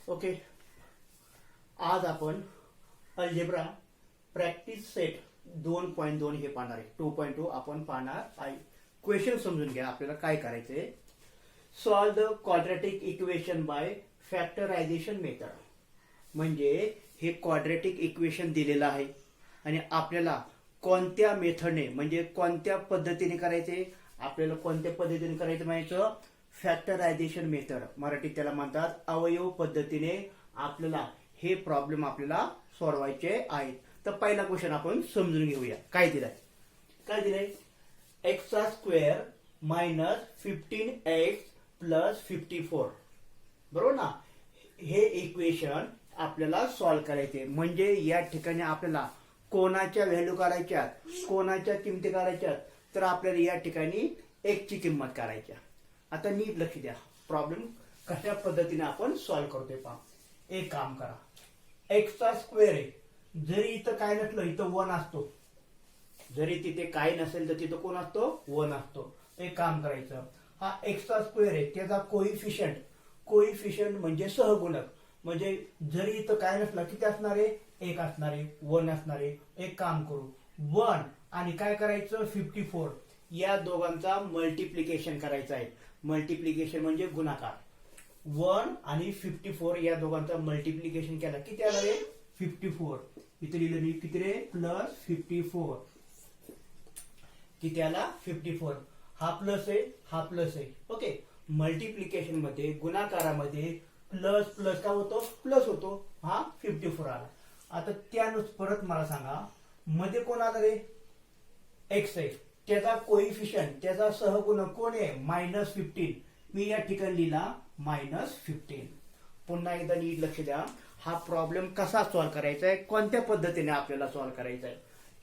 Okay, आज आपण algebra practice set 2.2 हे पाहणार आहे. 2.2 आपण पाहणार आहे. क्वेश्चन समजून घ्या. आपल्याला काय करायचंय, solve the quadratic equation by factorisation method. म्हणजे हे क्वाड्रॅटिक इक्वेशन दिलेलं आहे आणि आपल्याला कोणत्या मेथडने म्हणजे कोणत्या पद्धतीने करायचे, आपल्याला कोणत्या पद्धतीने करायचं माहिती, फॅक्टरायझेशन मेथड, मराठीत त्याला म्हणतात अवयव पद्धतीने आपल्याला हे प्रॉब्लेम आपल्याला सोडवायचे आहेत. तर पहिला क्वेश्चन आपण समजून घेऊया. काय दिलंय, एक्सचा स्क्वेअर मायनस 15x प्लस 54, बरोबर ना. हे इक्वेशन आपल्याला सॉल्व करायचे. म्हणजे या ठिकाणी आपल्याला कोणाच्या व्हॅल्यू काढायच्या, कोणाच्या किमती काढायच्या, तर आपल्याला या ठिकाणी x ची किंमत काढायच्या. आता नीट लक्ष द्या, प्रॉब्लेम कशा पद्धतीने आपण सॉल्व करतोय पहा. एक काम करा, एक्सचा स्क्वेअर आहे, जरी इथं काय नसलं इथं 1 असतो, जरी तिथे काय नसेल तर तिथं कोण असतो, 1 असतो. एक काम करायचं, हा एक्सचा स्क्वेअर आहे, त्याचा कोइफिशियंट म्हणजे सहगुणक, म्हणजे जरी इथं काय नसलं किती असणार आहे, 1 असणार आहे, 1 असणार आहे. एक काम करू, 1 आणि काय करायचं 54, या दोघांचा मल्टिप्लिकेशन करायचं आहे. मल्टिप्लिकेशन म्हणजे गुणाकार. 1 आणि 54 या दोघांचा मल्टिप्लिकेशन केला किती आलं रे, 54. इथे लिहिलं मी किती रे, प्लस 54. किती आला, 54. हा प्लस आहे, हा प्लस आहे. ओके, मल्टिप्लिकेशन मध्ये गुणाकारामध्ये प्लस प्लस काय होतो, प्लस होतो. हा 54 आला. आता त्यानुसार परत मला सांगा, मध्ये कोण आलं रे, एक्स आहे, त्याचा कोइफिशियंट त्याचा सहगुणक कोण आहे, -15. मी या ठिकाणी लिहिला -15. पुन्हा एकदा नीट लक्ष द्या, हा प्रॉब्लेम कसा सॉल्व्ह करायचा आहे, कोणत्या पद्धतीने आपल्याला सॉल्व्ह करायचा आहे.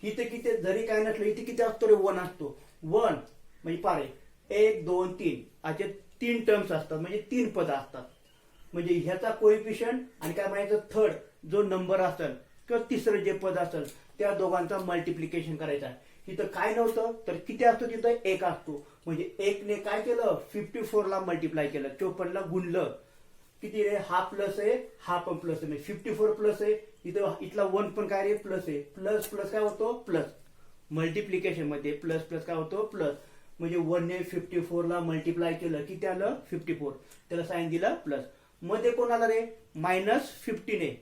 इथे किती जरी काय नसलं इथे किती असतो रे, 1 असतो. 1 म्हणजे पारे 1 2 3 असे 3 टर्म्स असतात, म्हणजे 3 पद असतात. म्हणजे ह्याचा कोइफिशियंट आणि काय म्हणायचं थर्ड जो नंबर असेल किंवा तिसरं जे पद असेल त्या दोघांचा मल्टिप्लिकेशन करायचं आहे. इथं काय नव्हतं तर किती असतो, तिथं 1 असतो. म्हणजे 1 ने काय केलं, 54 ला मल्टिप्लाय केलं, 54 ला गुणलं. किती रे, हा प्लस आहे, हा पण प्लस आहे, म्हणजे 54 प्लस आहे. इथं इथला 1 पण काय रे, प्लस आहे. प्लस प्लस काय होतो, प्लस. मल्टिप्लिकेशन मध्ये प्लस प्लस काय होतो, प्लस. म्हणजे 1 ने 54 ला मल्टिप्लाय केलं, किती आलं 54, त्याला साइन दिलं प्लस. मध्ये कोण आला रे, -15 आहे,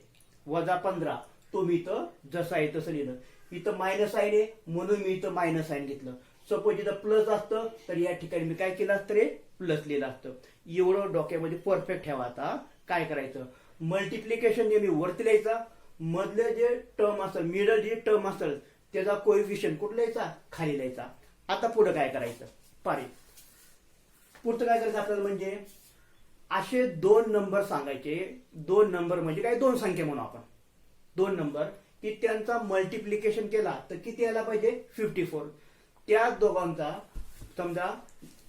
-15. तो मी इथं जसा आहे तसं लिहिलं. इथं मायनस साइन आहे म्हणून मी इथं मायनस साइन घेतलं. सपोज इथं प्लस असतं तर या ठिकाणी मी काय केलं असतं रे, प्लस लिहिलं असतं. एवढं डोक्यामध्ये परफेक्ट ठेवा. आता काय करायचं, मल्टिप्लिकेशन नेहमी वरती लिहायचा, मधले जे टर्म असेल, मिडल जे टर्म असेल त्याचा कोइफिशियंट कुठं लिहायचा, खाली लिहायचा. आता पुढे काय करायचं, पारे पुढचं काय करायचं आपल्याला, म्हणजे असे 2 नंबर सांगायचे. 2 नंबर म्हणजे काय, 2 संख्या म्हणून आपण 2 नंबर की त्यांचा मल्टिप्लिकेशन केला तर किती यायला पाहिजे, 54. त्या दोघांचा समजा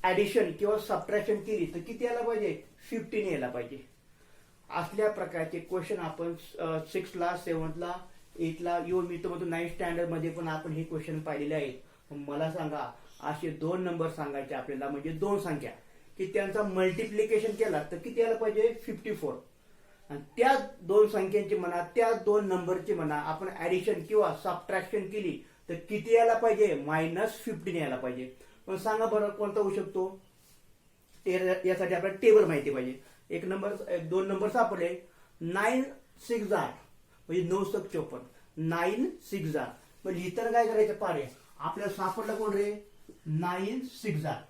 ऍडिशन किंवा सबट्रॅक्शन केली तर किती यायला पाहिजे, 15 यायला पाहिजे. असल्या प्रकारचे क्वेश्चन आपण 6 ला 7 ला 8 ला येऊन मी तर 9th स्टँडर्ड मध्ये पण आपण हे क्वेश्चन पाहिलेले आहेत. मला सांगा, असे 2 नंबर सांगायचे आपल्याला, म्हणजे 2 संख्या की त्यांचा मल्टिप्लिकेशन केला तर किती यायला पाहिजे, 54. आणि त्या 2 संख्यांची म्हणा, त्या 2 नंबरची म्हणा, आपण ऍडिशन किंवा सबट्रॅक्शन केली तर किती यायला पाहिजे, -15 यायला पाहिजे. पण सांगा बरं कोणता होऊ शकतो, यासाठी आपल्याला टेबल माहिती पाहिजे. 2 नंबर सापडले, 9 6 8 म्हणजे 9 7 54, 9 6 8. मग लिहिताना काय करायचं, पारे आपल्याला सापडला कोण रे, 9 6 8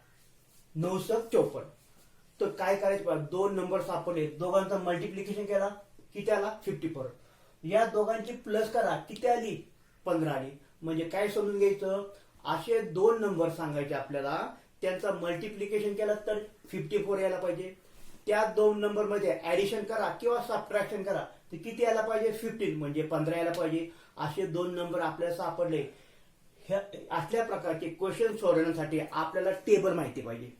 9 7 54. तर काय करायचं, 2 नंबर सापडले, दोघांचा मल्टिप्लिकेशन केला, किती आला 54. या दोघांची प्लस करा, किती आली 15 आली. म्हणजे काय समजून घ्यायचं, असे 2 नंबर सांगायचे आपल्याला, त्यांचा मल्टिप्लिकेशन केला तर 54 यायला पाहिजे. त्या 2 नंबर मध्ये ऍडिशन करा किंवा सबट्रॅक्शन करा तर किती यायला पाहिजे, 15 म्हणजे 15 यायला पाहिजे. असे 2 नंबर आपल्याला सापडले. असल्या प्रकारचे क्वेश्चन सोडवण्यासाठी आपल्याला टेबल माहिती पाहिजे.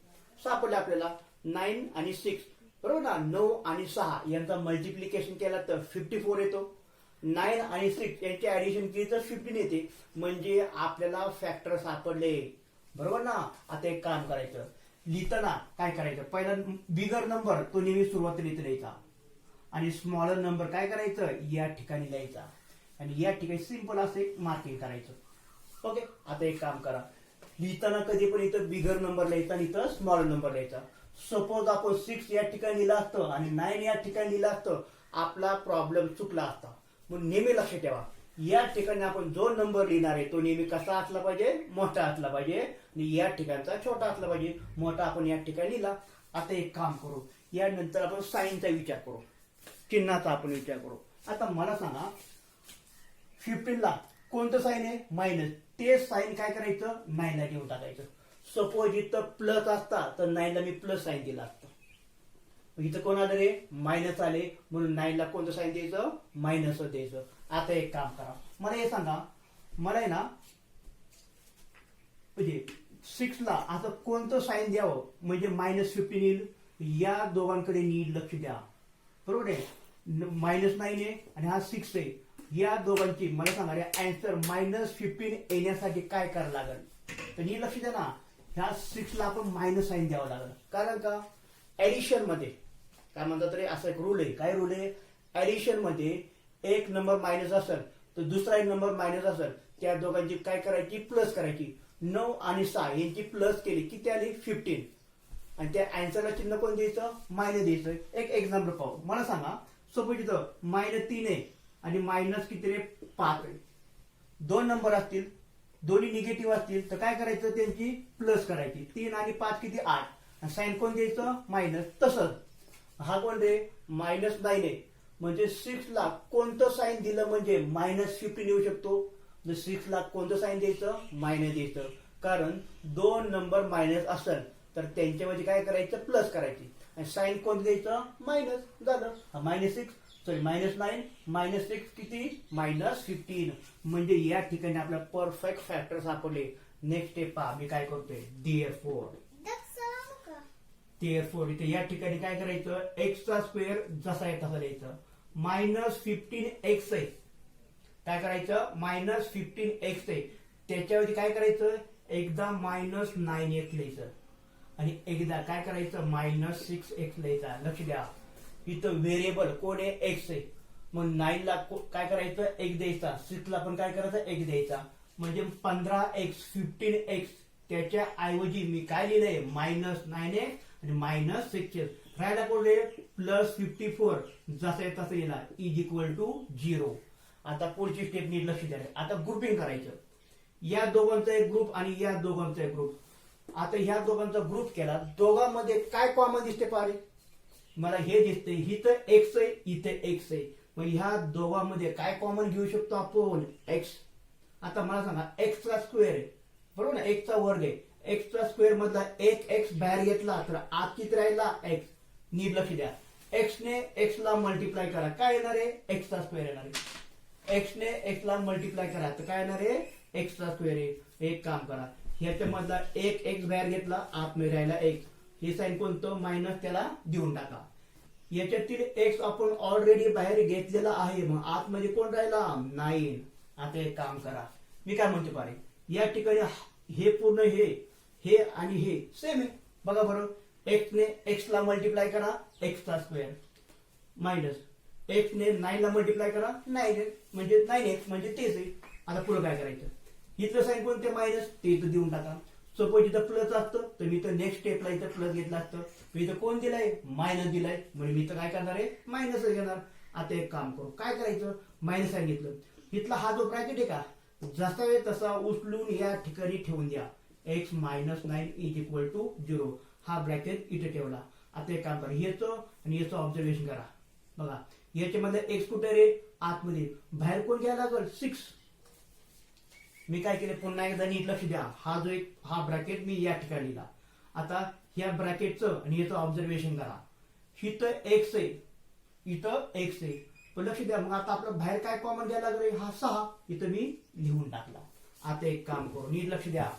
सापडले आपल्याला 9 आणि 6, बरोबर ना. 9 आणि 6 यांचा मल्टिप्लिकेशन केला तर 54 येतो. 9 आणि 6 यांची ऍडिशन केली तर 15 येते. म्हणजे आपल्याला फॅक्टर सापडले, बरोबर ना. आता एक काम करायचं, लिहिताना काय करायचं, पहिला बिगर नंबर तो नेहमी सुरुवातीला इथे लिहायचा. आणि स्मॉलर नंबर काय करायचं या ठिकाणी लिहायचा आणि या ठिकाणी सिंपल असं एक मार्किंग करायचं. ओके, आता एक काम करा, लिहिताना कधी पण इथं बिगर नंबर लिहायचा आणि इथं स्मॉलर नंबर लिहायचा. सपोज आपण 6 या ठिकाणी लिहिलं असतं आणि 9 या ठिकाणी लिहिलं असतं, आपला प्रॉब्लेम चुकला असता. म्हणून नेहमी लक्ष ठेवा, या ठिकाणी आपण जो नंबर लिहिणार आहे तो नेहमी कसा असला पाहिजे, मोठा असला पाहिजे आणि या ठिकाणचा छोटा असला पाहिजे. मोठा आपण या ठिकाणी लिहिला. आता एक काम करू, यानंतर आपण साईनचा विचार करू, चिन्हाचा आपण विचार करू. आता मला सांगा 15 ला कोणतं साईन आहे, मायनस. ते साईन काय करायचं, 9 ला घेऊन टाकायचं. सपोज इथं प्लस असता तर 9 ला मी प्लस साईन दिला असतं. इथं कोण आलं रे, मायनस आले, म्हणून 9 ला कोणतं साईन द्यायचं, मायनस द्यायचं. आता एक काम करा, मला हे सांगा, मला आहे ना म्हणजे 6 ला असं कोणतं साईन द्यावं म्हणजे -15 येईल. या दोघांकडे नीट लक्ष द्या, बरोबर आहे. -9 आहे आणि हा 6 आहे. या दोघांची मला सांगा रे आन्सर -15 येण्यासाठी काय करावं लागेल, तर नीट लक्ष द्या ना. ह्या 6 ला आपण मायनस साईन द्यावं लागेल. कारण का, ऍडिशन मध्ये काय म्हणतात रे, असा एक रूल आहे. काय रूल आहे, ऍडिशन मध्ये एक नंबर मायनस असेल तर दुसरा एक नंबर मायनस असेल, त्या दोघांची काय करायची, प्लस करायची. 9 आणि 6 यांची प्लस केली किती आली, 15. आणि त्या आन्सरला चिन्ह कोण द्यायचं, मायनस द्यायचं. एक एक्झाम्पल पाहू. मला सांगा सपोज इथं -3 आहे आणि मायनस किती रे, 5 आहे. दोन नंबर असतील, दोन्ही निगेटिव्ह असतील तर काय करायचं, त्यांची प्लस करायची. 3 आणि 5 किती, 8. साईन कोण द्यायचं, मायनस. तसंच हा कोण रे, -9 आहे, म्हणजे 6 ला कोणतं साईन दिलं म्हणजे -15 येऊ शकतो. 6 ला कोणतं साईन द्यायचं, मायनस द्यायचं. कारण दोन नंबर मायनस असेल तर त्यांच्यामध्ये काय करायचं, प्लस करायची. आणि साईन कोणतं द्यायचं, मायनस. झालं, -6 सॉरी -9 -6 किती, -15. म्हणजे या ठिकाणी आपल्या परफेक्ट फॅक्टर सापडले. नेक्स्ट स्टेप पहा, मी काय करतोय, देअरफॉर इथे या ठिकाणी काय करायचं, एक्सचा स्क्वेअर जसा आहे तसा लिहायचं. -15x आहे, काय करायचं, -15x आहे. त्याच्यावरती काय करायचं, एकदा -9x लिहायचं आणि एकदा काय करायचं, -6x लिहायचा. लक्ष द्या, इथं व्हेरिएबल कोण आहे, एक्स आहे. मग 9 ला काय करायचं, 1 द्यायचा. 6 ला पण काय करायचं, 1 द्यायचा. म्हणजे 15x 15x. त्याच्या ऐवजी मी काय लिहिलंय, -9x आणि -6x. राहायला कोण +54 जसं आहे तसं येणार, इज इक्वल टू 0. आता पुढची स्टेप नीट लक्ष द्या. आता ग्रुपिंग करायचं. या दोघांचा एक ग्रुप आणि या दोघांचा एक ग्रुप. आता ह्या दोघांचा ग्रुप केला, दोघांमध्ये काय कॉमन दिसते पारे, मला हे दिसते, इथं एक्स आहे, इथे एक्स आहे. मग ह्या दोघांमध्ये काय कॉमन घेऊ शकतो आपण, एक्स. आता मला सांगा, एक्सचा स्क्वेअर आहे, बरोबर ना, एक्सचा वर्ग आहे. एक्सचा स्क्वेअर मधला एक एक्स बाहेर घेतला तर आत किती राहिला, एक्स. नीट लक्ष द्या, एक्सने एक्सला मल्टिप्लाय करा, काय येणार आहे, एक्सचा स्क्वेअर येणार आहे. एक्सने एक्सला मल्टिप्लाय करा तर काय येणार आहे, एक्सचा स्क्वेअर आहे. एक काम करा, ह्याच्यामधला एक एक्स बाहेर घेतला, आतमध्ये राहिला एक्स. हे साईन कोणतं, मायनस, त्याला देऊन टाका. याच्यातील एक्स आपण ऑलरेडी बाहेर घेतलेला आहे, मग आतमध्ये कोण राहिला, 9. आता एक काम करा, मी काय म्हणतो पारे, या ठिकाणी हे पूर्ण हे आणि हे सेम आहे. बघा बरं, एक्सने एक्सला मल्टिप्लाय करा, एक्सचा स्क्वेअर, मायनस एक्सने 9 ला मल्टिप्लाय करा, 9 म्हणजे 9x म्हणजे तेच आहे. आता पुढे काय करायचं, इथलं साईन कोणते, मायनस, ते इथं देऊन टाका. सपोज इथं प्लस असतं तर मी तर नेक्स्ट स्टेपला इथं प्लस घेतलं असतं. मी इथं कोण दिलाय, मायनस दिलाय, म्हणजे मी तर काय करणार आहे, मायनस घेणार. आता एक काम करू, काय करायचं, मायनस सांगितलं, इथला हा जो ब्रॅकेट आहे का, जसा आहे तसा उचलून या ठिकाणी ठेवून द्या. x -9 is equal to 0. हा ब्रॅकेट इथे ठेवला. आता एक काम करा, याचं आणि याचं ऑब्झर्वेशन करा. बघा, याच्यामध्ये एक्स कुठे रे, आतमध्ये, बाहेर कोण घ्यायला लागल, 6. मी काय केलं, पुन्हा एकदा नीट लक्ष द्या, हा ब्रॅकेट मी या ठिकाणी लिहिला. आता या ब्रॅकेटचं आणि याचं ऑब्झर्वेशन करा. इथं एक्स आहे, इथं एक्स आहे, पण लक्ष द्या, मग आता आपलं बाहेर काय कॉमन घ्यायला लागले, हा 6. इथं मी लिहून टाकला. आता एक काम करू, नीट लक्ष द्या,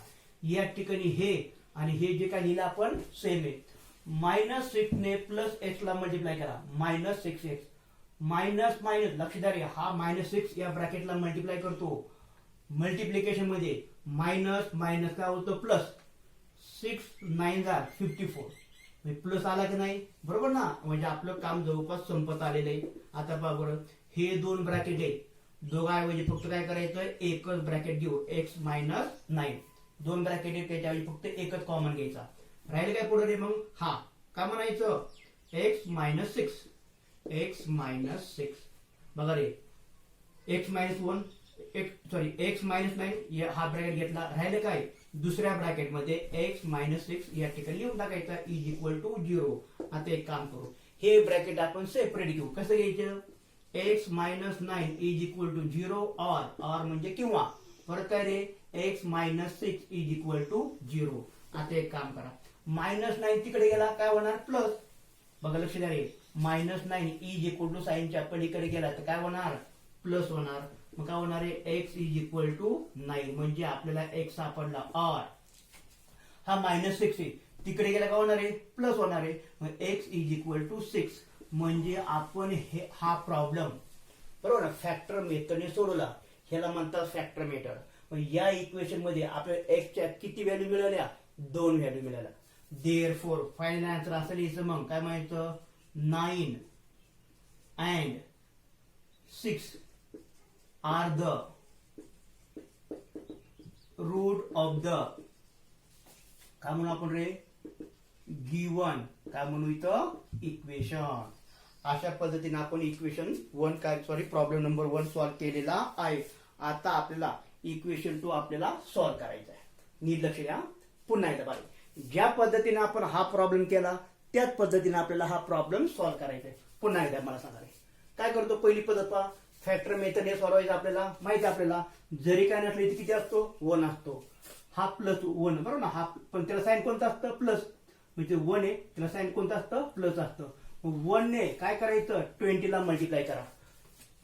या ठिकाणी हे आणि हे जे काय लिहिलं आपण सेम आहे. -6 ने +x ला मल्टिप्लाय करा, -6x. मायनस मायनस, लक्ष द्या रे, हा -6 या ब्रॅकेटला मल्टिप्लाय करतो. मल्टिप्लिकेशन मध्ये मायनस मायनस काय होतं, प्लस. 6 9 54. प्लस आला की नाही, बरोबर ना, म्हणजे आपलं काम जवळपास संपत आलेलं आहे. आता पहा बरं, हे दोन ब्रॅकेट आहे, दोघांऐवजी फक्त काय करायचं, एकच ब्रॅकेट घेऊ, एक्स मायनस 9. दोन ब्रॅकेट आहे त्याच्याऐवजी फक्त एकच कॉमन घ्यायचा. राहील काय पुढे रे मग, हा काय म्हणायचं, एक्स मायनस 6. एक्स मायनस 6 बघा रे, एक्स मायनस 1, एक्स मायनस 9 हा ब्रॅकेट घेतला. राहिले काय, दुसऱ्या ब्रॅकेट मध्ये एक्स मायनस 6 या ठिकाणी लिहून टाकायचा इज इक्वल टू 0. आता एक काम करू, हे ब्रॅकेट आपण सेपरेट घेऊ. कसं घ्यायचं, x minus 9 is equal to 0 or म्हणजे किंवा, परत काय रे, x minus 6 is equal to 0. आता एक काम करा, मायनस 9 तिकडे गेला काय होणार, प्लस. बघा लक्ष द्या रे, मायनस 9 इज इक्वल टू साईनच्या पलीकडे गेला तर काय होणार, प्लस होणार. मग काय होणार आहे, एक्स इज इक्वल टू 9 म्हणजे आपल्याला एक्स सापडला. ऑर हा मायनस 6 आहे, तिकडे गेला काय होणार आहे, प्लस होणार आहे. मग एक्स इज इक्वल टू 6 म्हणजे आपण हा प्रॉब्लेम बरोबर ना फॅक्टर मेथडने सोडवला. ह्याला म्हणतात फॅक्टर मेथड. मग या इक्वेशन मध्ये आपल्याला एक्सच्या किती व्हॅल्यू मिळाल्या, 2 व्हॅल्यू मिळाल्या. देअरफॉर फायनल आन्सर असं लिहायचं. मग काय म्हणायचं, 9 and 6 are the root of the, काय म्हणू आपण रे, गिवन, काय म्हणू इथं, इक्वेशन. अशा पद्धतीने आपण इक्वेशन 1 प्रॉब्लेम नंबर 1 सॉल्व्ह केलेला आहे. आता आपल्याला इक्वेशन 2 आपल्याला सॉल्व्ह करायचा आहे. नीट लक्ष द्या, पुन्हा एकदा बघा, ज्या पद्धतीने आपण हा प्रॉब्लेम केला त्याच पद्धतीने आपल्याला हा प्रॉब्लेम सॉल्व्ह करायचा आहे. पुन्हा एकदा मला सांगा रे, काय करतो, पहिली पद्धत पहा, फॅक्टर मेथडने सॉल्व्ह आपल्याला माहिती, आपल्याला जरी काय नसले तर किती असतो, 1 असतो. हा प्लस 1 बरोबर ना, हा पण त्याला साइन कोणतं असतं, प्लस. म्हणजे 1 आहे त्याला साइन कोणतं असतं, प्लस असतं. मग 1 ने काय करायचं, 20 ला मल्टिप्लाय करा.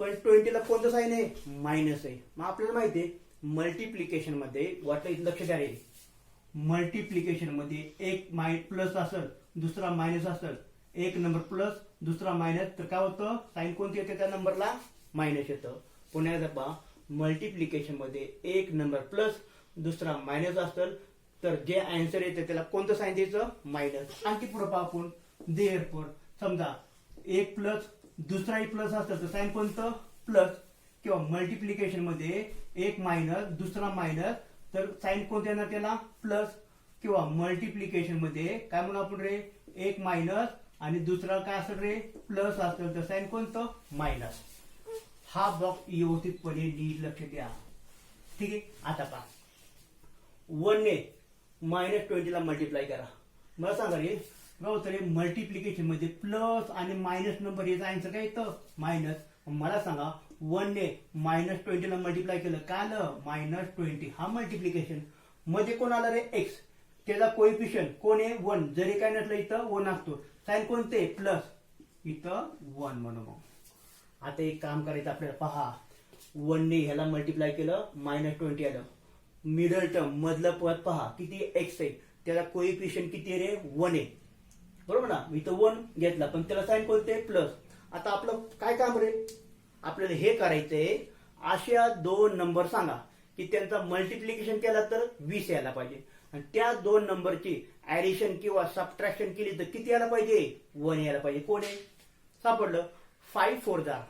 पण 20 ला कोणतं साइन आहे, मायनस आहे. मग आपल्याला माहिती आहे मल्टिप्लिकेशन मध्ये वाटलं इथं लक्ष द्या रे, मल्टिप्लिकेशन मध्ये एक प्लस असेल दुसरा मायनस असेल, एक नंबर प्लस दुसरा मायनस, तर काय होतं, साइन कोणती येते त्या नंबरला, मायनस येतं. पुन्हा एकदा पहा, मल्टिप्लिकेशन मध्ये एक नंबर प्लस दुसरा मायनस असेल तर जे आन्सर येते त्याला कोणतं साइन द्यायचं, मायनस. आणखी पुढे पहा आपण, देअरफॉर समजा एक प्लस दुसराही प्लस असेल तर साइन कोणतं, प्लस. किंवा मल्टिप्लिकेशन मध्ये एक मायनस दुसरा मायनस तर साइन कोणतं येणार त्याला, प्लस. किंवा मल्टिप्लिकेशन मध्ये काय म्हणू आपण रे, एक मायनस आणि दुसरा काय असेल रे, प्लस असेल तर साइन कोणतं, मायनस. हा बॉक्स व्यवस्थितपणे नीट लक्ष द्या, ठीक आहे. आता पहा, 1 ने मायनस 20 ला मल्टिप्लाय करा. मला सांगा रे, काय होतं रे, मल्टिप्लिकेशन मध्ये प्लस आणि मायनस नंबर याचा आन्सर काय येतं, मायनस. मला सांगा 1 ने मायनस 20 ला मल्टिप्लाय केलं, काय आलं, मायनस 20. हा मल्टिप्लिकेशन मध्ये कोण आला रे, एक्स. त्याचा कोएफिशियंट कोण आहे, 1. जरी काय नसलं इथं 1 असतो. साइन कोणते, प्लस. इथं 1 म्हणून. आता एक काम करायचं आपल्याला, पहा 1 ने ह्याला मल्टिप्लाय केलं, मायनस 20 आलं. मिडल टर्म मधलं पद पहा किती, एक्स आहे, त्याला कोएफिशियंट किती आहे रे, 1 आहे, बरोबर ना. इथं 1 घेतला पण त्याला साइन कोणते, प्लस. आता आपलं काय काम रे, आपल्याला हे करायचंय, अशा 2 नंबर सांगा की त्यांचा मल्टिप्लिकेशन केला तर 20 यायला पाहिजे, आणि त्या 2 नंबरची ऍडिशन किंवा सबट्रॅक्शन केली तर किती यायला पाहिजे, 1 यायला पाहिजे. कोण आहे, सापडलं. 5 4 जा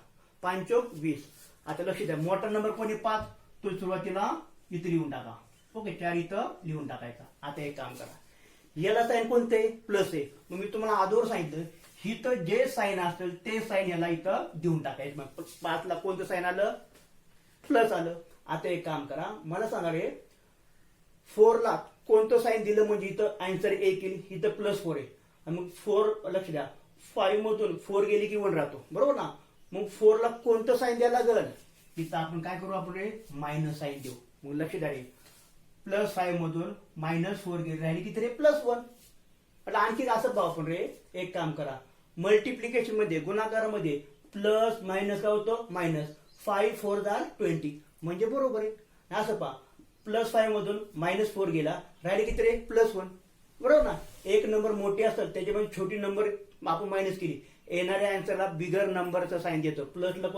5 20. आता लक्ष द्या, मोठा नंबर कोणी 5, तो सुरुवातीला इथे लिहून टाका. ओके, 4 इथं लिहून टाकायचा. आता एक काम करा, याला साइन कोणते, प्लस आहे. मग मी तुम्हाला आधीवर सांगितलं, इथं जे साइन असेल ते साइन याला इथं देऊन टाकायचं. मग 5 ला कोणतं साइन आलं, प्लस आलं. आता एक काम करा, मला सांगा रे, 4 ला कोणतं साइन दिलं म्हणजे इथं आन्सर 1 येईल, इथं प्लस 4 आहे. आणि मग 4 लक्ष द्या, 5 मधून 4 गेली की 1 राहतो, बरोबर ना. मग 4 ला कोणतं साइन द्यायला लागल, तिथं आपण काय करू, आपण रे मायनस साइन देऊ. मग लक्ष द्या रे, प्लस 5 मधून मायनस 4 गेली, राहिली किती रे, प्लस 1. आता आणखी असं पाहू आपण रे, एक काम करा, मल्टिप्लिकेशन मध्ये गुणाकारामध्ये प्लस मायनस काय होतं, मायनस. 5 4 जा 20 म्हणजे बरोबर आहे. असं पहा, प्लस 5 मधून मायनस 4 गेला, राहिले किती रे, प्लस 1, बरोबर ना. एक नंबर मोठी असतात त्याच्यामध्ये छोटी नंबर आपण मायनस केली, येणाऱ्या आन्सरला बिगर नंबरचा साइन देतो. प्लसला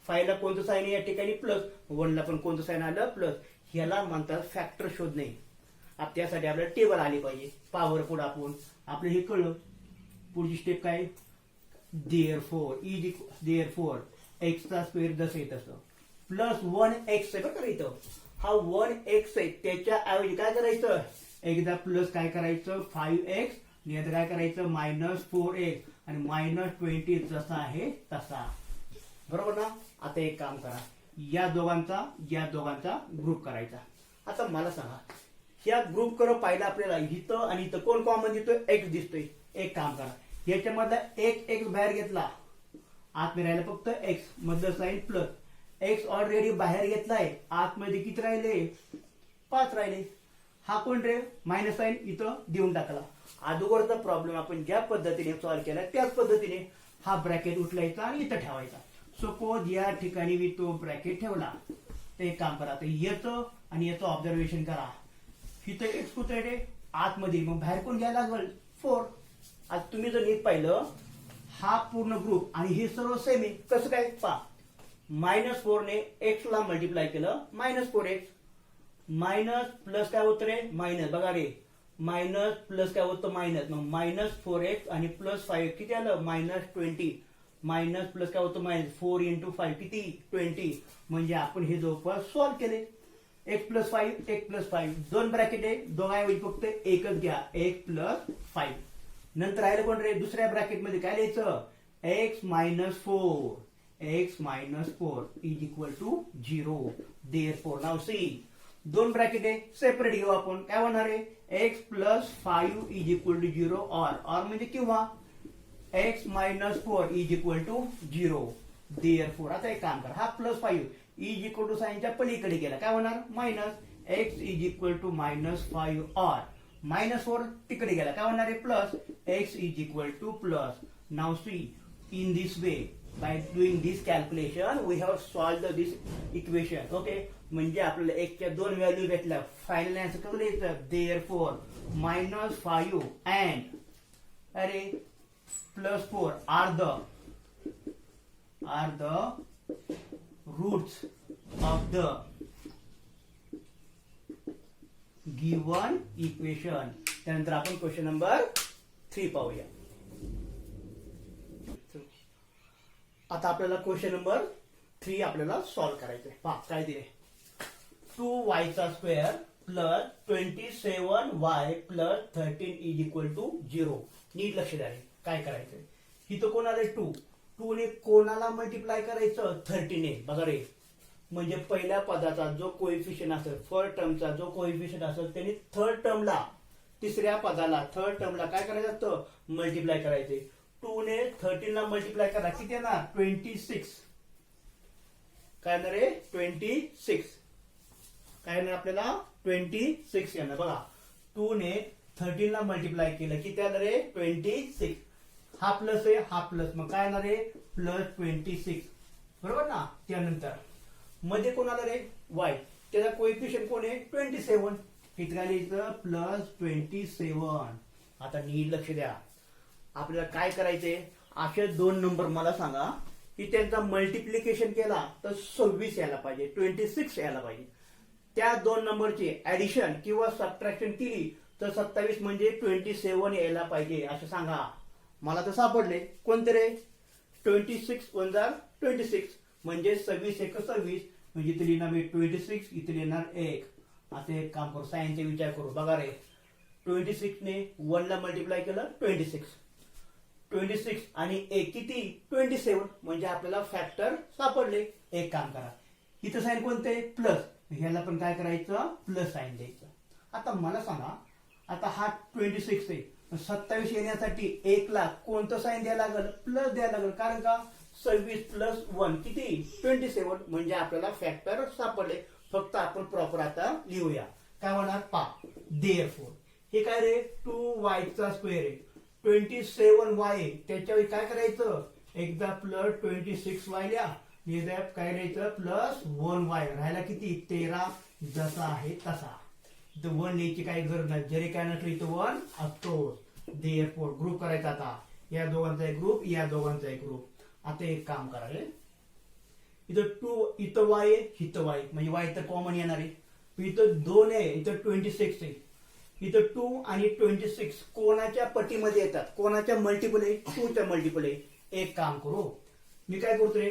5 ला कोणतं साइन आहे या ठिकाणी, प्लस. 1 ला पण कोणतं साइन आलं, प्लस. ह्याला म्हणतात फॅक्टर शोधणे. त्यासाठी आपल्याला टेबल आली पाहिजे. पॉवर पुढे आपण आपलं हे कळलं. पुढची स्टेप काय, देअरफोर एक्सचा स्क्वेअर जसं आहे तसं प्लस 1x आहे बरं इथं. हा 1x आहे, त्याच्याऐवजी काय करायचं, एकदा प्लस काय करायचं 5x आणि आता काय करायचं -4x आणि -20 जसा आहे तसा. बरोबर ना. आता एक काम करा, या दोघांचा ग्रुप करायचा. आता मला सांगा, या ग्रुप करून पाहिलं आपल्याला इथं आणि इथं कोण कॉमन दिसतोय, एक्स दिसतोय. एक काम करा, याच्यामधला एक एक्स बाहेर घेतला, आतमध्ये राहिला फक्त एक्स, मधलं साईन प्लस. एक्स ऑलरेडी बाहेर घेतलाय, आतमध्ये किती राहिले 5 राहिले. हा कोण रे, मायनस साईन इथं देऊन टाकला. अगोदरचा प्रॉब्लेम आपण ज्या पद्धतीने सॉल्व्ह केला त्याच पद्धतीने हा ब्रॅकेट उचलायचा आणि इथं ठेवायचा. सपोज या ठिकाणी मी तो ब्रॅकेट ठेवला, तर एक काम करा, तर याचं आणि याचं ऑब्झर्वेशन करा. इथं एक्स कुठे रे, आतमध्ये, मग बाहेर कोण घ्यायला लागल 4. आज तुम्ही जर नीट पाहिलं, हा पूर्ण ग्रुप आणि हे सर्व सेम आहे. कसं काय पहा, -4 ने एक्स ला मल्टिप्लाय केलं, -4x मायनस प्लस काय होतं रे, मायनस. बघा रे, मायनस प्लस काय होतं मायनस, मग -4x आणि +5 किती आलं -20. मायनस प्लस काय होतं मायनस, 4 × 5 किती 20. म्हणजे आपण हे जवळपास सॉल्व्ह केले. x+5 दोन ब्रॅकेट आहे, दोघांऐवजी फक्त एकच घ्या, x+5. नंतर राहिलं कोण रे, दुसऱ्या ब्रॅकेट मध्ये काय लिहायचं, x-4 is equal to 0. Therefore now see, दोन ब्रॅकेट आहे सेपरेट घेऊ आपण. काय होणार आहे, x+5 is equal to 0 or म्हणजे किंवा x-4 is equal to 0. Therefore आता एक काम करा, हा +5 इज इक्वल टू साईनच्या पलीकडे गेला, काय होणार minus. x is equal to -5 or -4 तिकडे गेला, काय होणार आहे plus. x is equal to plus. Now see, in this way by doing this calculation we have solved this equation. Okay, म्हणजे आपल्याला x च्या दोन व्हॅल्यू भेटल्या. फायनल आन्सर कसं लिहायचं, therefore -5 and +4 are the roots of the given equation. त्यानंतर आपण question number 3 पाहूया. आता आपल्याला क्वेश्चन नंबर 3 आपल्याला सॉल्व्ह करायचं आहे. पहा काय दिले, 2y² plus 27y plus 13 is equal to 0. नीट लक्ष द्या, काय करायचंय, इथं कोणाला 2 ने कोणाला मल्टिप्लाय करायचं 13 ने. बघा रे, म्हणजे पहिल्या पदाचा जो कोएफिशियंट असेल, फर्स्ट टर्मचा जो कोएफिशियंट असेल, त्याने थर्ड टर्मला काय करायचं असतं, मल्टिप्लाय करायचे. 2 ने 13 ला मल्टिप्लाय करा, किती येणार 26. काय येणार आहे 26. काय येणार आपल्याला 26 येणार. बघा, 2 ने 13 ला मल्टिप्लाय केलं, किती येणार आहे 26. हा प्लस आहे, हा प्लस, मग काय येणार आहे +26. बरोबर ना. त्यानंतर मध्ये कोण आलं रे, y, त्याचा कोएफिशियंट कोण आहे 27. इथं काय लिहायचं +27. आता नीट लक्ष द्या, आपल्याला काय करायचंय, असे दोन नंबर मला सांगा की त्यांचा मल्टिप्लिकेशन केला तर 26 यायला पाहिजे, 26 यायला पाहिजे. त्या दोन नंबरची ऍडिशन किंवा सबट्रॅक्शन केली तर 27 म्हणजे 27 यायला पाहिजे असं सांगा. मला तर सापडले कोणते रे, 26 1 जार 26 म्हणजे 26 1 26, म्हणजे इथे लिहिणार मी 26, इथे लिहिणार 1. असं एक काम करू, सायन्सचा विचार करू. बघा रे, 26 ने 1 ला मल्टिप्लाय केलं 26 आणि 1 किती 27, म्हणजे आपल्याला फॅक्टर सापडले. एक काम करा, इथं साईन कोणते प्लस, ह्याला पण काय करायचं प्लस साईन द्यायचं. आता मला सांगा, आता हा 26 आहे, 27 येण्यासाठी 1 ला कोणतं साईन द्यायला लागल, प्लस द्यायला लागल. कारण का 26 + 1 किती 27, म्हणजे आपल्याला फॅक्टर सापडले. फक्त आपण प्रॉपर आता लिहूया. काय होणार पा, देअरफोर हे काय रे 2y² आहे, 27y, त्याच्यावर काय करायचं, एकदा +26y लिहा, एकदा काय लिहायचं +1y, राहायला किती 13, जसा आहे तसा. इथं 1 लिहायची काही गरज नाही, जरी काय नसलं इथं 1 असतो. देअरफोर ग्रुप करायचा. आता या दोघांचा एक ग्रुप, या दोघांचा एक ग्रुप. आता एक काम करायला, इथं 2, इथं y आहे, इथं y, म्हणजे y तर कॉमन येणार आहे. इथं 2 आहे, इथं 26 आहे, इथं 2 आणि 26 कोणाच्या पटीमध्ये येतात, कोणाच्या मल्टिपल आहे, 2 च्या मल्टिपल आहे. एक काम करू, मी काय करतो रे,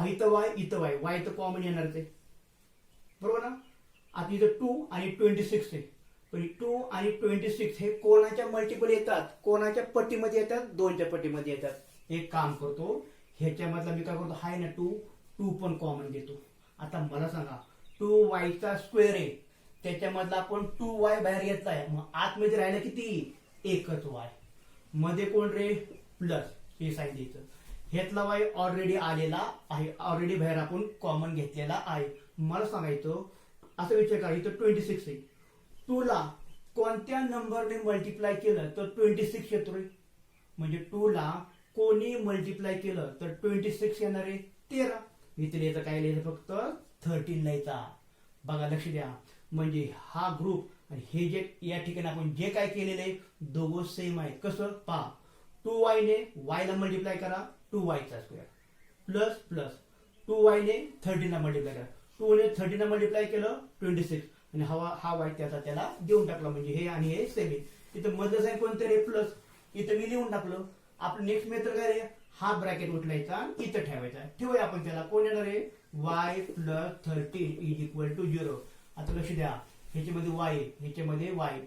इथं वाय वाय तर कॉमन येणार ते, बरोबर ना. आता इथं 2 आणि 26 आहे, पण 2 आणि 26 हे कोणाच्या मल्टिपल येतात, कोणाच्या पट्टीमध्ये येतात, 2 च्या पट्टीमध्ये येतात. एक काम करतो, ह्याच्यामधला मी काय करतो, हाय ना 2 पण कॉमन घेतो. आता मला सांगा 2y चा स्क्वेअर आहे, त्याच्यामधला आपण 2y बाहेर घेतलाय, मग आतमध्ये राहिलं किती, एकच y. मध्ये कोण रे, प्लस, हे साईन द्यायचं. ह्यातला y ऑलरेडी आलेला आहे, ऑलरेडी बाहेर आपण कॉमन घेतलेला आहे. मला सांगायचं असं विचार करा, इथं 26 आहे, 2 ला कोणत्या नंबरने मल्टिप्लाय केलं तर 26 येतो रे. म्हणजे 2 ला कोणी मल्टिप्लाय केलं तर 26 येणार आहे 13. इथे लिहायचं काय, लिहायचं फक्त 13 लिहायचा. बघा लक्ष द्या, म्हणजे हा ग्रुप आणि हे जे या ठिकाणी आपण जे काय केलेलं आहे दोघं सेम आहे. कसं पहा, 2y ने y ला मल्टिप्लाय करा 2y चा स्क्वेअर, प्लस प्लस 2y ने 13 ला मल्टिप्लाय करा, 2 ने 13 ला मल्टिप्लाय केलं 26, आणि हा y त्याला देऊन टाकला, म्हणजे हे आणि हे सेम आहे. इथं मधलं साईन कोणतं रे, प्लस, इथं मी लिहून टाकलं. आपलं नेक्स्ट मेथड काय रे, हा ब्रॅकेट उठलायचा इथं ठेवायचा. ठेवूया आपण त्याला, कोण येणार आहे, y plus 13 is equal to 0. आता लक्ष द्या, ह्याच्यामध्ये y, ह्याच्यामध्ये y,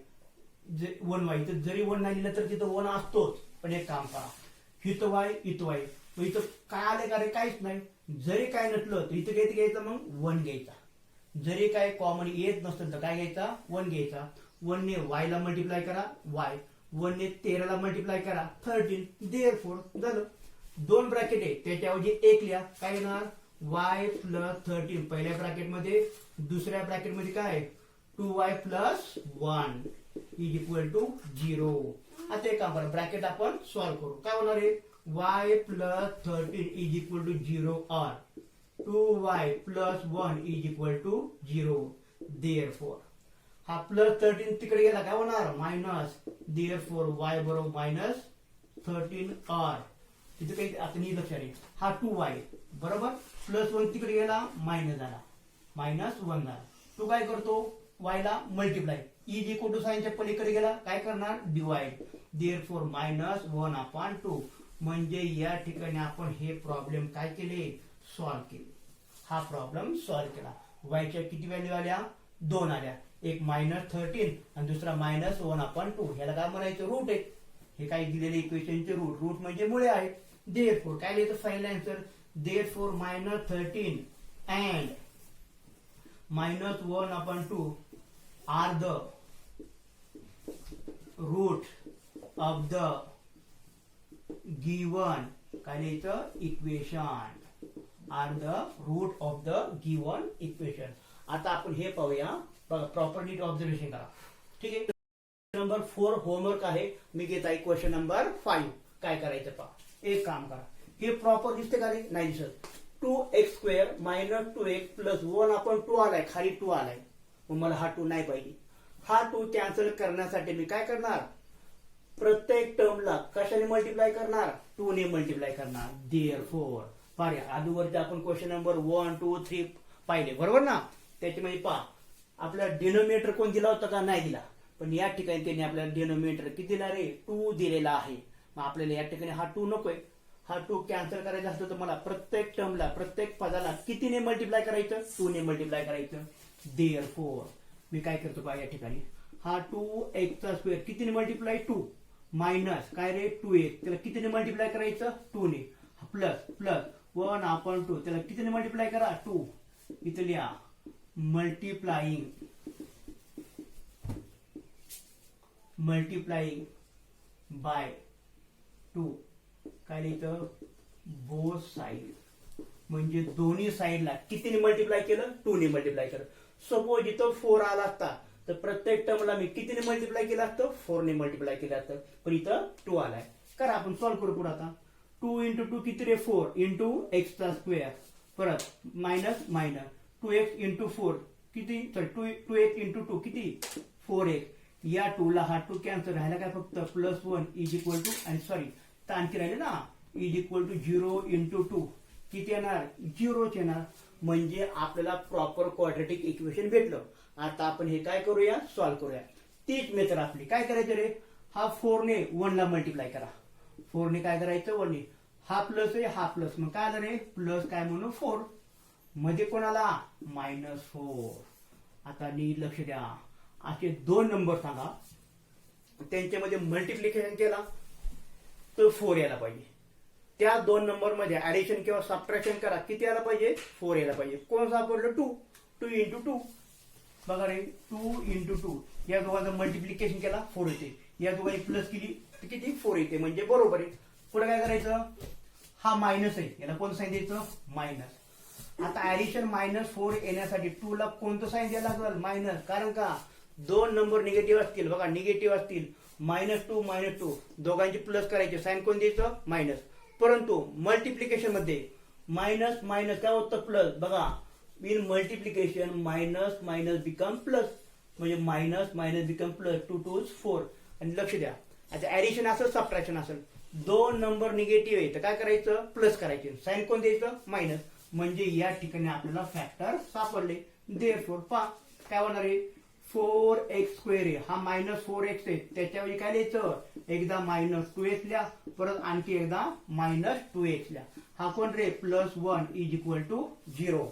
1y, तर जरी 1 नाही लिहिलं तर तिथं 1 असतोच. पण एक काम करा, इथं y इथं y, मग इथं काय आले का रे, काहीच नाही. जरी काय नसलं तर इथं किती घ्यायचं, मग 1 घ्यायचा. जरी काय कॉमन येत नसतं तर काय घ्यायचा, 1 घ्यायचा. 1 ने y ला मल्टिप्लाय करा y, 1 ने 13 ला मल्टिप्लाय करा 13. देअरफॉर झालं. 2 ब्रॅकेट आहे, त्याच्याऐवजी 1 लिहा. काय येणार, y प्लस 13 पहिल्या ब्रॅकेटमध्ये, दुसऱ्या ब्रॅकेटमध्ये काय 2y plus 1 is equal to 0. आता एक काम करा, ब्रॅकेट आपण सॉल्व्ह करू. काय होणार आहे, y plus 13 is equal to 0 और 2y plus 1 is equal to 0. Therefore हा प्लस 13 तिकडे गेला, काय होणार, मायनस. देअरफॉर y बरोबर मायनस 13 और तिथे काही आता नाही लक्षात आहे, हा 2y बरोबर, प्लस 1 तिकडे गेला मायनस झाला, मायनस 1 झाला. तू काय करतो, y ला मल्टिप्लाय, इज इक्वल टू साइनच्या पलीकडे गेला, काय करणार, डिवाइड. Therefore minus 1/2. म्हणजे या ठिकाणी आपण हे प्रॉब्लेम काय केले, सॉल्व्ह केले. हा प्रॉब्लेम सॉल्व्ह केला. y च्या किती व्हॅल्यू आल्या, 2 आल्या. एक मायनस 13 आणि दुसरा मायनस 1/2. ह्याला काय म्हणायचं, रूट आहे. हे काय दिलेले इक्वेशनचे रूट, रूट म्हणजे मुळे आहेत. देअरफॉर काय लिहायचं, final answer. Therefore minus 13 and minus 1/2 are the root of the given, काय लिहायचं, equation. Are the root of the given equation. आता आपण हे पाहूया, बघा प्रॉपर नीट ऑब्झर्वेशन करा, ठीक आहे. नंबर 4 होमवर्क आहे, मी घेत आहे क्वेश्चन नंबर 5. काय करायचं पहा, एक काम करा, हे प्रॉपर दिसते का रे, नाही दिसत. 2x² मायनस 2x प्लस 1/2 आलाय, खाली 2 आलाय, मग मला हा 2 नाही पाहिजे. हा 2 कॅन्सल करण्यासाठी मी काय करणार, प्रत्येक टर्मला कशाने मल्टिप्लाय करणार, 2 ने मल्टिप्लाय करणार. देअरफॉर पाहिजे आधीवरती आपण क्वेश्चन नंबर 1, 2, 3 पाहिले, बरोबर ना. त्याच्यामध्ये पहा, आपला डिनोमिनेटर कोण दिला होता का, नाही दिला. पण या ठिकाणी त्यांनी आपल्याला डिनोमिनेटर किती दिला रे, 2 दिलेला आहे. मग आपल्याला या ठिकाणी हा 2 नकोय. हा 2 कॅन्सल करायचा असतो तर मला प्रत्येक टर्मला, प्रत्येक पदाला कितीने मल्टिप्लाय करायचं, 2 ने मल्टिप्लाय करायचं. देअरफॉर मी काय करतो पहा, या ठिकाणी हा 2x चा स्क्वेअर कितीने मल्टिप्लाय, 2 मायनस काय रे 2x, त्याला कितीने मल्टिप्लाय करायचं, 2 ने. प्लस प्लस 1/2 त्याला कितीने मल्टिप्लाय करा, 2. इथे लिहा मल्टिप्लाइंग बाय 2. काय लिहितं, बोथ साइड, म्हणजे दोन्ही साइडला कितीने मल्टिप्लाय केलं, 2 ने मल्टिप्लाय केलं. सपोज इथं 4 आला असता तर प्रत्येक टर्मला मी कितीने मल्टिप्लाय केलं असतं, 4 ने मल्टिप्लाय केलं असतं. पण इथं 2 आलाय. करा आपण सॉल्व्ह करू पुढे. आता 2 × 2 किती रे, 4 इंटू x चा स्क्वेअर, परत मायनस मायनस 2x × 4 किती, सॉरी 2x × 2 किती, 4x. या 2 ला हा 2 कॅन्सल राहिला, काय फक्त प्लस 1 इज इक्वल टू, आणि सॉरी तर आणखी राहिले ना, इज इक्वल टू 0 × 2 किती येणार, 0च येणार. म्हणजे आपल्याला प्रॉपर क्वाड्रेटिक इक्वेशन भेटलं. आता आपण हे काय करूया, सॉल्व्ह करूया. तीच मेथड आपली. काय करायचं रे, हा 4 ने 1 ला मल्टिप्लाय करा. 4 ने काय करायचं 1 ने. हा प्लस आहे हा प्लस, मग काय झालं रे प्लस काय म्हणून 4 मध्ये कोणाला -4. आता नीट लक्ष द्या, असे 2 नंबर सांगा त्यांच्यामध्ये मल्टिप्लिकेशन केला तर 4 यायला पाहिजे. त्या 2 नंबर मध्ये ऍडिशन किंवा सबट्रॅक्शन करा, किती यायला पाहिजे 4 यायला पाहिजे. कोण सापडलं 2. 2 इंटू 2 बघा रे, 2 इंटू 2 या दोघांचं मल्टिप्लिकेशन केला 4 येते. या दोघांनी प्लस केली तर किती 4 येते, म्हणजे बरोबर आहे. पुढे काय करायचं, हा मायनस आहे याला कोणतं साईन द्यायचं मायनस. आता ऍडिशन -4 येण्यासाठी 2 ला कोणतं साईन द्यायला लागेल मायनस, कारण का 2 नंबर निगेटिव्ह असतील बघा, निगेटिव्ह असतील -2 दोघांची प्लस करायचे, साईन कोण द्यायचं मायनस. परंतु मल्टिप्लिकेशन मध्ये मायनस मायनस काय होतं प्लस. बघा in multiplication minus minus become plus, म्हणजे मायनस मायनस बिकम प्लस. 2 2 4. आणि लक्ष द्या, आता ऍडिशन असेल सबट्रॅक्शन असेल, 2 नंबर निगेटिव्ह आहे तर काय करायचं प्लस करायचे, साईन कोण द्यायचं मायनस. म्हणजे या ठिकाणी आपल्याला फॅक्टर सापडले. देअरफॉर पहा काय होणार आहे 4x² आहे, हा -4x आहे, त्याच्याऐवजी काय लिहायचं एकदा -2x लिहा, परत आणखी एकदा -2x लिहा. हा कोण रे +1 = 0.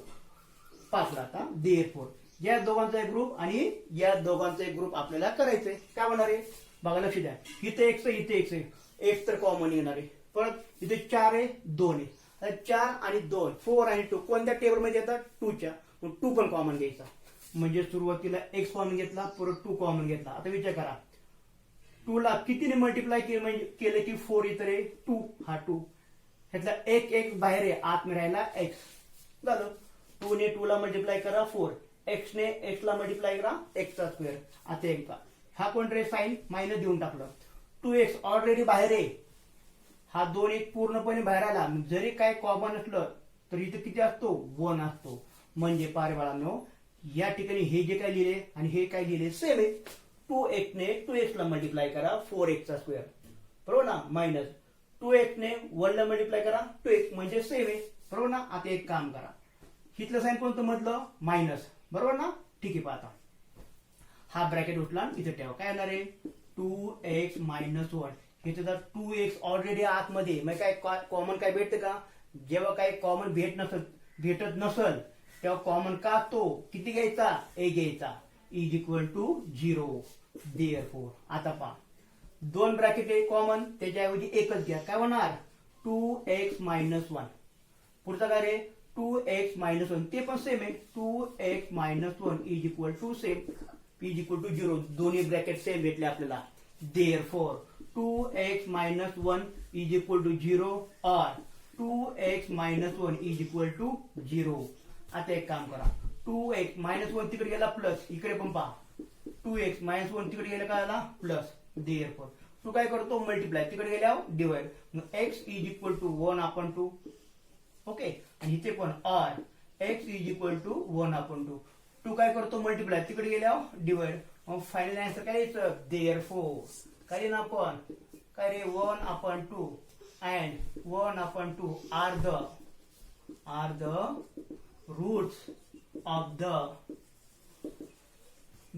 पाचला आता देअरफॉर या दोघांचा एक ग्रुप आणि या दोघांचा एक ग्रुप आपल्याला करायचंय. काय होणार आहे बघा लक्ष द्या, इथे x आहे इथे x आहे, x तर कॉमन येणार आहे. परत इथे 4 आहे 2 आहे, 4 आणि 2 4 आणि 2 कोणत्या टेबल मध्ये येतात 2 च्या, 2 पण कॉमन घ्यायचा. म्हणजे सुरुवातीला x कॉमन घेतला, परत 2 कॉमन घेतला. आता विचार करा 2 ला कितीने मल्टिप्लाय केलं की 4 इतर आहे 2, हा 2 ह्यातला एक बाहेर आहे, आत में राहिला x झालं. 2 ने 2 ला मल्टिप्लाय करा 4, x ने x ला मल्टिप्लाय करा x². आता एकदा हा कोण रे साईन मायनस देऊन टाकलं. 2x ऑलरेडी बाहेर आहे, हा 2 एक पूर्णपणे बाहेर आला. जरी काय कॉमन असलं तरी इथे किती असतो 1 असतो. म्हणजे पारे बाळांनो या ठिकाणी हे जे काय लिहिले आणि हे काय लिहिले सेम आहे. 2x ने 2x ला मल्टिप्लाय करा 4x², बरोबर ना, मायनस 2x ने 1 ला मल्टिप्लाय करा 2x, म्हणजे सेम आहे बरोबर ना. आता एक काम करा, हिथलं साईन कोणतं मधलं मायनस, बरोबर ना. ठीक आहे, पाहता हा ब्रॅकेट उठला इथे ठेवा. काय येणार आहे 2x - 1. इथे जर 2x ऑलरेडी आतमध्ये, मग काय कॉमन काय भेटतं का, जेव्हा काही कॉमन भेटत नसल तेव्हा कॉमन का तो किती घ्यायचा a घ्यायचा = 0. देअरफॉर आता पहा 2 ब्रॅकेट आहे कॉमन, त्याच्याऐवजी एकच घ्या. काय होणार 2x - 1. पुढचा काय रे 2x - 1, ते पण सेम आहे. 2x - 1 = same p 0. दोन्ही ब्रॅकेट सेम भेटले आपल्याला. देअरफॉर 2x - 1 = 0 और 2x - 1 = 0. आता एक काम करा, 2x - 1 तिकडे गेला प्लस, इकडे पण पहा 2x - 1 तिकडे गेला काय आला प्लस. देअरफॉर तू काय करतो मल्टिप्लाय, तिकडे गेल्यावर डिवाइड, x = 1/2. ओके, आणि इथे पण r x = 1/2. तू काय करतो मल्टिप्लाय, तिकडे गेल्यावर डिवाइड. मग फायनल आन्सर काय यायचं देअरफॉर काय ना आपण काय रे 1/2 and 1/2 are the roots of the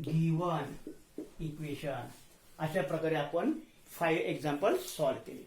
given equation. अशा प्रकारे आपण 5 एक्झाम्पल सॉल्व्ह केले.